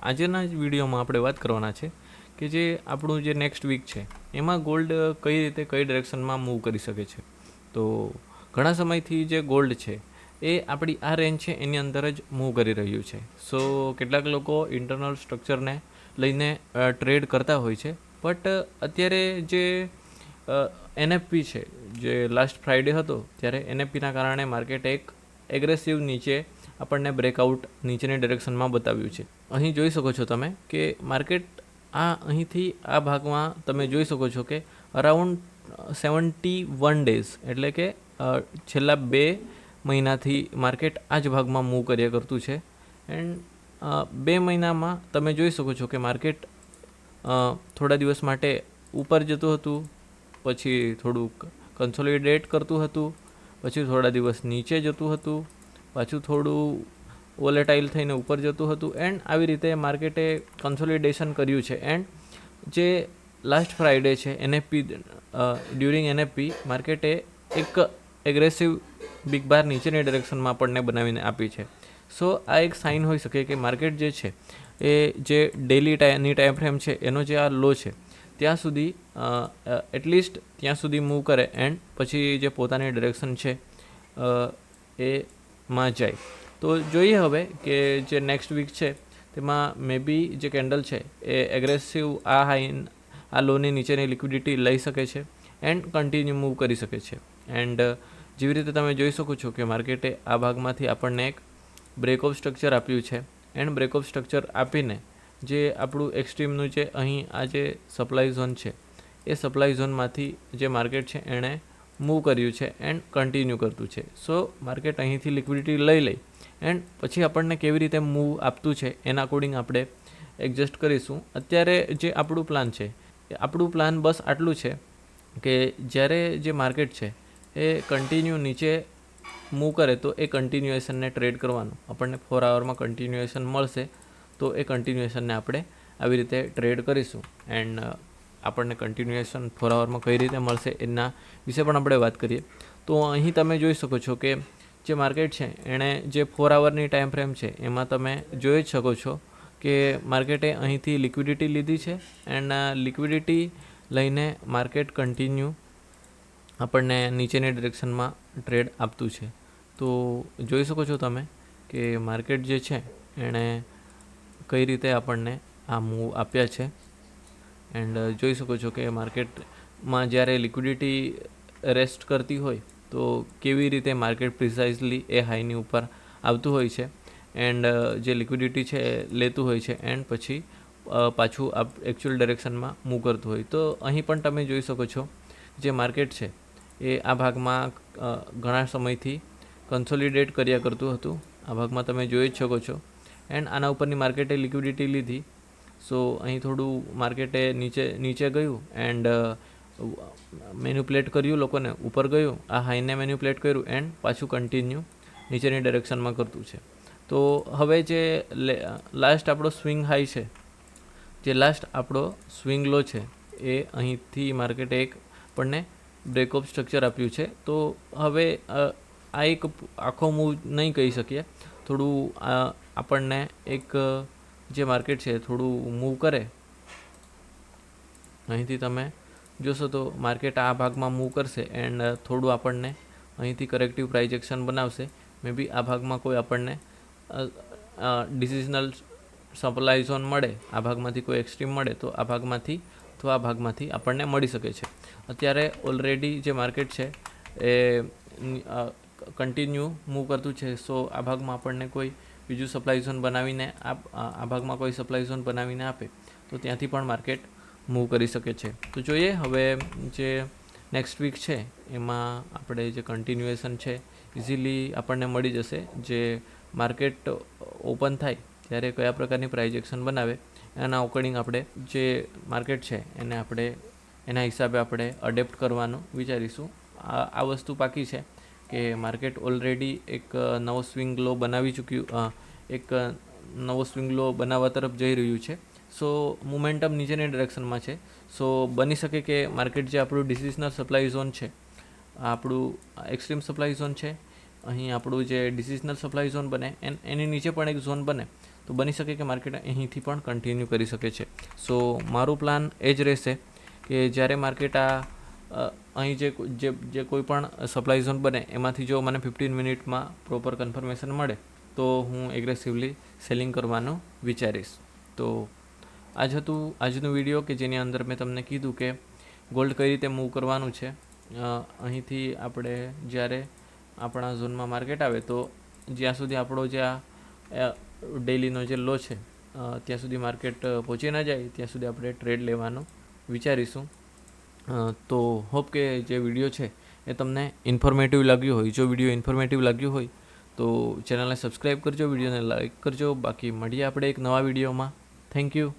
આજના જ વિડીયોમાં આપણે વાત કરવાના છે કે જે આપણું જે નેક્સ્ટ વીક છે એમાં ગોલ્ડ કઈ રીતે કઈ ડિરેક્શનમાં મૂવ કરી શકે છે. તો ઘણા સમયથી જે ગોલ્ડ છે એ આપણી આ રેન્જ છે એની અંદર જ મૂવ કરી રહ્યું છે. સો કેટલાક લોકો ઇન્ટરનલ સ્ટ્રક્ચરને લઈને ટ્રેડ કરતા હોય છે, બટ અત્યારે જે એનએફપી છે, જે લાસ્ટ ફ્રાઈડે હતો ત્યારે એનએફપીના કારણે માર્કેટ એક એગ્રેસિવ નીચે આપણને બ્રેકઆઉટ નીચેની ડિરેક્શનમાં બતાવ્યું છે. અહીં જોઈ શકો છો તમે કે માર્કેટ અહીંથી આ ભાગમાં તમે જોઈ શકો છો કે અરાઉન્ડ 71 ડેઝ એટલે કે છેલ્લા 2 મહિનાથી માર્કેટ આ જ ભાગમાં મૂવ કર્યા કરતું છે. એન્ડ 2 મહિનામાં તમે જોઈ શકો છો કે માર્કેટ થોડા દિવસ માટે ઉપર જતું હતું, પછી થોડુંક કન્સોલિડેટ કરતું હતું, પછી થોડા દિવસ નીચે જતું હતું, પાછું થોડું વોલેટાઇલ થઈને ઉપર જતું હતું. એન્ડ આવી રીતે માર્કેટે કન્સોલિડેશન કર્યું છે. એન્ડ જે લાસ્ટ ફ્રાઈડે છે એનએફપી, ડ્યુરિંગ એનએફપી માર્કેટે એક એગ્રેસિવ બિગ બાર નીચેની ડિરેક્શનમાં આપણને બનાવીને આપી છે. સો આ એક સાઇન હોઈ શકે કે માર્કેટ જે છે એ જે ડેલી ટાઈમ ફ્રેમ છે એનો જે આ લો છે ત્યાં સુધી એટલીસ્ટ ત્યાં સુધી મૂવ કરે એન્ડ પછી જે પોતાની ડિરેક્શન છે એમાં જાય. તો જોઈએ હવે કે જે નેક્સ્ટ વીક છે તેમાં મે બી જે કેન્ડલ છે એ એગ્રેસિવ આ લોની નીચેની લિક્વિડિટી લઈ શકે છે એન્ડ કન્ટિન્યુ મૂવ કરી શકે છે. એન્ડ જેવી રીતે તમે જોઈ શકો છો કે માર્કેટે આ ભાગમાંથી આપણને એક બ્રેકઓફ સ્ટ્રક્ચર આપ્યું છે. એન્ડ બ્રેકઓફ સ્ટ્રક્ચર આપીને જે આપણું એક્સ્ટ્રીમનું જે અહીં આ જે સપ્લાય ઝોન છે એ સપ્લાય ઝોનમાંથી જે માર્કેટ છે એણે મૂવ કર્યું છે એન્ડ કન્ટિન્યુ કરતું છે. સો માર્કેટ અહીંથી લિક્વિડિટી લઈ એન્ડ પછી આપણને કેવી રીતે મૂવ આપતું છે એના અકોર્ડિંગ આપણે એડજસ્ટ કરીશું. અત્યારે જે આપણું પ્લાન છે એ આપણું પ્લાન બસ આટલું છે કે જ્યારે જે માર્કેટ છે એ કન્ટિન્યુ નીચે મૂવ કરે તો એ કન્ટિન્યુએશનને ટ્રેડ કરવાનું. આપણને 4 આવરમાં કન્ટિન્યુએશન મળશે તો એ કન્ટિન્યુએશનને આપણે આવી રીતે ટ્રેડ કરીશું. એન્ડ આપણને કન્ટિન્યુએશન 4 આવરમાં કઈ રીતે મળશે એના વિશે પણ આપણે વાત કરીએ. તો અહીં તમે જોઈ શકો છો કે જે માર્કેટ છે એણે જે 4 આવરની ટાઈમ ફ્રેમ છે એમાં તમે જોઈ જ શકો છો કે માર્કેટે અહીંથી લિક્વિડિટી લીધી છે. એન્ડ લિક્વિડિટી લઈને માર્કેટ કન્ટિન્યુ આપણને નીચેની ડિરેક્શનમાં ટ્રેડ આપતું છે. તો જોઈ શકો છો તમે કે માર્કેટ જે છે એણે કઈ રીતે આપણને આ મૂવ આપ્યા છે. એન્ડ જોઈ શકો છો કે માર્કેટમાં જ્યારે લિક્વિડિટી રેસ્ટ કરતી હોય તો કેવી રીતે માર્કેટ પ્રિસાઇઝલી એ હાઈની ઉપર આવતું હોય છે એન્ડ જે લિક્વિડિટી છે એ લેતું હોય છે એન્ડ પછી પાછું એકચ્યુઅલ ડિરેક્શનમાં મૂવ કરતું હોય. તો અહીં પણ તમે જોઈ શકો છો જે માર્કેટ છે એ આ ભાગમાં ઘણા સમયથી કન્સોલિડેટ કર્યા કરતું હતું. આ ભાગમાં તમે જોઈ જ શકો છો. એન્ડ આના ઉપરની માર્કેટે લિક્વિડિટી લીધી. સો અહીં થોડું માર્કેટે નીચે ગયું એન્ડ મેન્યુપ્લેટ કર્યું, લોકોને ઉપર ગયું, આ હાઈને મેન્યુપ્લેટ કર્યું એન્ડ પાછું કન્ટિન્યુ નીચેની ડિરેક્શનમાં કરતું છે. તો હવે જે લાસ્ટ આપણો સ્વિંગ હાઈ છે, જે લાસ્ટ આપણો સ્વિંગ લો છે એ અહીંથી માર્કેટે એક આપણને બ્રેકઓફ સ્ટ્રક્ચર આપ્યું છે. તો હવે આ એક આખો મૂવ નહીં કહી શકીએ, થોડું આપણને એક જે માર્કેટ છે થોડું મૂવ કરે. અહીંથી તમે જોશો તો માર્કેટ આ ભાગમાં મૂવ કરશે એન્ડ થોડું આપણને અહીંથી કરેક્ટિવ પ્રાઇસ એક્શન બનાવશે. મે બી આ ભાગમાં કોઈ આપણને ડિસિઝનલ સપ્લાય ઝોન મળે, આ ભાગમાંથી કોઈ એક્સ્ટ્રીમ મળે તો આ ભાગમાંથી આપણને મળી શકે છે. અત્યારે ઓલરેડી જે માર્કેટ છે એ કન્ટિન્યુ મૂવ કરતું છે. સો આ ભાગમાં આપણને કોઈ બીજું સપ્લાય ઝોન બનાવીને આ ભાગમાં કોઈ સપ્લાય ઝોન બનાવીને આપે તો ત્યાંથી પણ માર્કેટ મૂવ કરી શકે છે. તો જોઈએ હવે જે નેક્સ્ટ વીક છે એમાં આપણે જે કન્ટિન્યુએશન છે ઇઝીલી આપણને મળી જશે. જે માર્કેટ ઓપન થાય ત્યારે કયા પ્રકારની પ્રાઇસ એક્શન બનાવે એના અકોર્ડિંગ આપણે જે માર્કેટ છે એને આપણે એના હિસાબે આપણે અડેપ્ટ કરવાનું વિચારીશું. આ વસ્તુ પાકી છે કે માર્કેટ ઓલરેડી એક નવો સ્વિંગ લો બનાવી ચૂક્યું, એક નવો સ્વિંગ લો બનાવવા તરફ જઈ રહ્યું છે. સો મોમેન્ટમ નીચેની ડિરેક્શનમાં છે. સો બની શકે કે માર્કેટ જે આપણું ડિસિઝનલ સપ્લાય ઝોન છે, આપણું એક્સ્ટ્રીમ સપ્લાય ઝોન છે, અહીં આપણું જે ડિસિઝનલ સપ્લાય ઝોન બને એની નીચે પણ એક ઝોન બને તો બની શકે કે માર્કેટ અહીંથી પણ કન્ટિન્યુ કરી શકે છે. સો મારું પ્લાન એ જ રહેશે કે જ્યારે માર્કેટ અહીં જે કોઈ પણ સપ્લાય ઝોન બને એમાંથી જો મને 15 મિનિટમાં પ્રોપર કન્ફર્મેશન મળે તો હું એગ્રેસિવલી સેલિંગ કરવાનું વિચારીશ. તો આજ હતું આજનું વિડીયો કે જેની અંદર મેં તમને કીધું કે ગોલ્ડ કઈ રીતે મૂવ કરવાનું છે. અહીંથી આપણે જ્યારે આપણા ઝોનમાં માર્કેટ આવે તો જ્યાં સુધી આપણો જે આ ડેઈલીનો જે લો છે ત્યાં સુધી માર્કેટ પહોંચી ના જાય ત્યાં સુધી આપણે ટ્રેડ લેવાનું વિચારીશું. તો હોપ કે જે વિડીયો છે એ તમને ઇન્ફોર્મેટિવ લાગ્યું હોય. જો વિડીયો ઇન્ફોર્મેટિવ લાગ્યું હોય તો ચેનલને સબસ્ક્રાઈબ કરજો, વિડીયોને લાઇક કરજો. બાકી મળીએ આપણે એક નવા વિડીયોમાં. Thank you.